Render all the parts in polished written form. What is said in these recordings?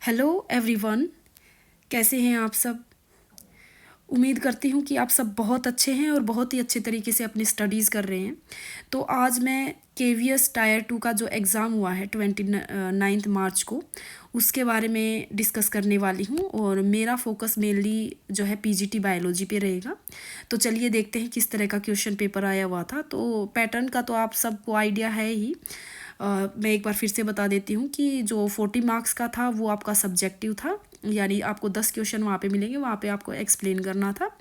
Hello everyone, कैसे हैं आप सब। उम्मीद करती हूँ कि आप सब बहुत अच्छे हैं और बहुत ही अच्छे तरीके से अपनी स्टडीज़ कर रहे हैं। तो आज मैं केवीएस टायर 2 का जो एग्ज़ाम हुआ है 29 मार्च को, उसके बारे में डिस्कस करने वाली हूँ और मेरा फोकस मेनली जो है पीजीटी बायोलॉजी पे रहेगा। तो चलिए देखते हैं किस तरह का क्वेश्चन पेपर आया हुआ था। तो पैटर्न का तो आप सबको आइडिया है ही। मैं एक बार फिर से बता देती हूँ कि जो 40 मार्क्स का था वो आपका सब्जेक्टिव था, यानी आपको 10 क्वेश्चन वहाँ पे मिलेंगे, वहाँ पे आपको एक्सप्लेन करना था।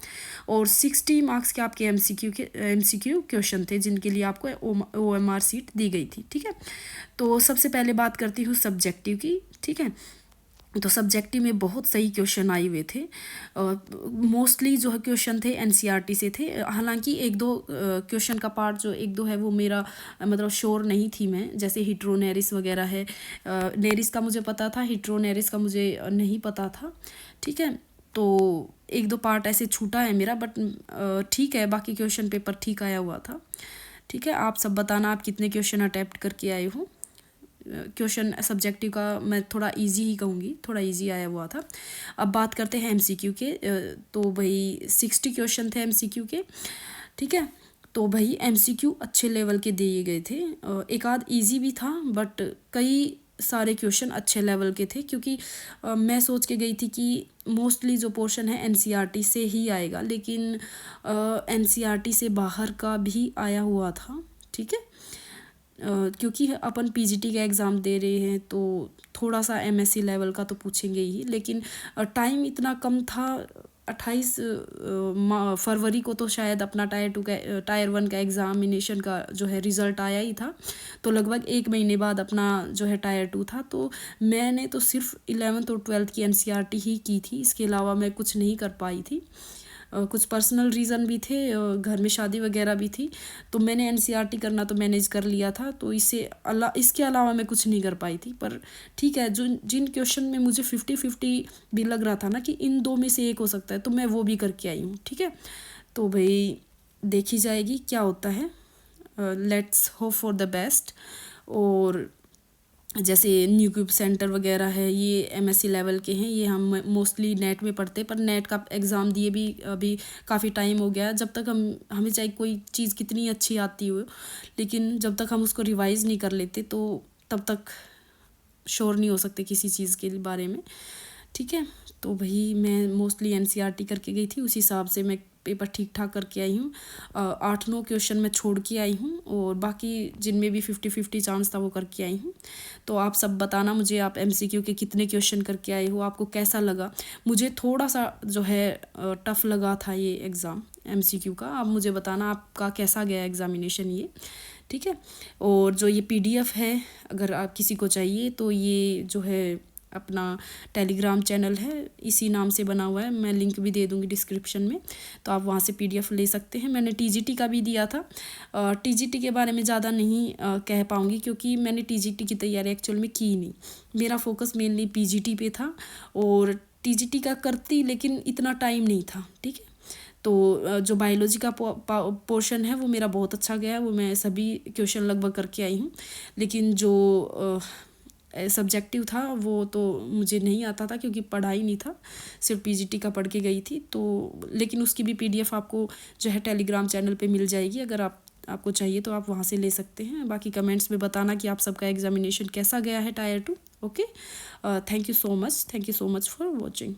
और 60 मार्क्स के आपके एमसीक्यू क्वेश्चन थे जिनके लिए आपको ओएमआर सीट दी गई थी। ठीक है, तो सबसे पहले बात करती हूँ सब्जेक्टिव की। ठीक है, तो सब्जेक्टिव में बहुत सही क्वेश्चन आए हुए थे। मोस्टली जो है क्वेश्चन थे एनसीईआरटी से थे। हालांकि एक दो क्वेश्चन का पार्ट जो एक दो है वो मेरा मतलब श्योर नहीं थी मैं, जैसे हिट्रोनेरिस वगैरह है। नेरिस का मुझे पता था, हिट्रोनेरिस का मुझे नहीं पता था। ठीक है, तो एक दो पार्ट ऐसे छूटा है मेरा, बट ठीक है, बाकी क्वेश्चन पेपर ठीक आया हुआ था। ठीक है, आप सब बताना आप कितने क्वेश्चन अटेम्प्ट करके आए हो। क्वेश्चन सब्जेक्टिव का मैं थोड़ा इजी ही कहूँगी, थोड़ा इजी आया हुआ था। अब बात करते हैं एमसीक्यू के। तो भाई 60 क्वेश्चन थे एमसीक्यू के। ठीक है, तो भाई एमसीक्यू अच्छे लेवल के दिए गए थे। एक आध इजी भी था, बट कई सारे क्वेश्चन अच्छे लेवल के थे, क्योंकि मैं सोच के गई थी कि मोस्टली जो पोर्शन है एनसीईआरटी से ही आएगा, लेकिन एनसीईआरटी से बाहर का भी आया हुआ था। ठीक है, क्योंकि अपन पीजीटी का एग्ज़ाम दे रहे हैं तो थोड़ा सा एमएससी लेवल का तो पूछेंगे ही, लेकिन टाइम इतना कम था। 28 फरवरी को तो शायद अपना टायर 1 का एग्ज़ामिनेशन का जो है रिज़ल्ट आया ही था। तो लगभग एक महीने बाद अपना जो है टायर 2 था। तो मैंने तो सिर्फ 11th और 12th की एनसीईआरटी ही की थी, इसके अलावा मैं कुछ नहीं कर पाई थी। कुछ पर्सनल रीज़न भी थे, घर में शादी वगैरह भी थी, तो मैंने एनसीईआरटी करना तो मैनेज कर लिया था। तो इसके अलावा मैं कुछ नहीं कर पाई थी। पर ठीक है, जो जिन क्वेश्चन में मुझे 50-50 भी लग रहा था ना कि इन दो में से एक हो सकता है, तो मैं वो भी करके आई हूँ। ठीक है, तो भाई देखी जाएगी क्या होता है। Let's hope for the best. और जैसे न्यू क्यूब सेंटर वगैरह है, ये एमएससी लेवल के हैं, ये हम मोस्टली नेट में पढ़ते हैं। पर नेट का एग्ज़ाम दिए भी अभी काफ़ी टाइम हो गया। जब तक हमें चाहे कोई चीज़ कितनी अच्छी आती हो, लेकिन जब तक हम उसको रिवाइज़ नहीं कर लेते तो तब तक श्योर नहीं हो सकते किसी चीज़ के बारे में। ठीक है, तो भाई मैं मोस्टली एनसीईआरटी करके गई थी, उस हिसाब से मैं पेपर ठीक ठाक करके आई हूँ। 8-9 क्वेश्चन मैं छोड़ के आई हूँ और बाकी जिनमें भी 50-50 चांस था वो करके आई हूँ। तो आप सब बताना मुझे, आप एमसीक्यू के कितने क्वेश्चन करके आए हो, आपको कैसा लगा। मुझे थोड़ा सा जो है टफ़ लगा था ये एग्ज़ाम एमसीक्यू का। आप मुझे बताना आपका कैसा गया एग्ज़ामिनेशन ये। ठीक है, और जो ये पीडीएफ है, अगर आप किसी को चाहिए तो ये जो है अपना टेलीग्राम चैनल है, इसी नाम से बना हुआ है, मैं लिंक भी दे दूँगी डिस्क्रिप्शन में, तो आप वहाँ से पीडीएफ ले सकते हैं। मैंने टीजीटी का भी दिया था। टीजीटी के बारे में ज़्यादा नहीं कह पाऊँगी, क्योंकि मैंने टीजीटी की तैयारी एक्चुअल में की नहीं। मेरा फोकस मेनली पीजीटी पे था और टीजीटी का करती, लेकिन इतना टाइम नहीं था। ठीक है, तो जो बायोलॉजी का पोर्शन है वो मेरा बहुत अच्छा गया, वो मैं सभी क्वेश्चन लगभग करके आई हूँ। लेकिन जो सब्जेक्टिव था वो तो मुझे नहीं आता था, क्योंकि पढ़ा ही नहीं था, सिर्फ पीजीटी का पढ़ के गई थी। तो लेकिन उसकी भी पीडीएफ आपको जो है टेलीग्राम चैनल पे मिल जाएगी, अगर आपको चाहिए तो आप वहाँ से ले सकते हैं। बाकी कमेंट्स में बताना कि आप सबका एग्जामिनेशन कैसा गया है tyre 2। Okay, thank you so much for watching.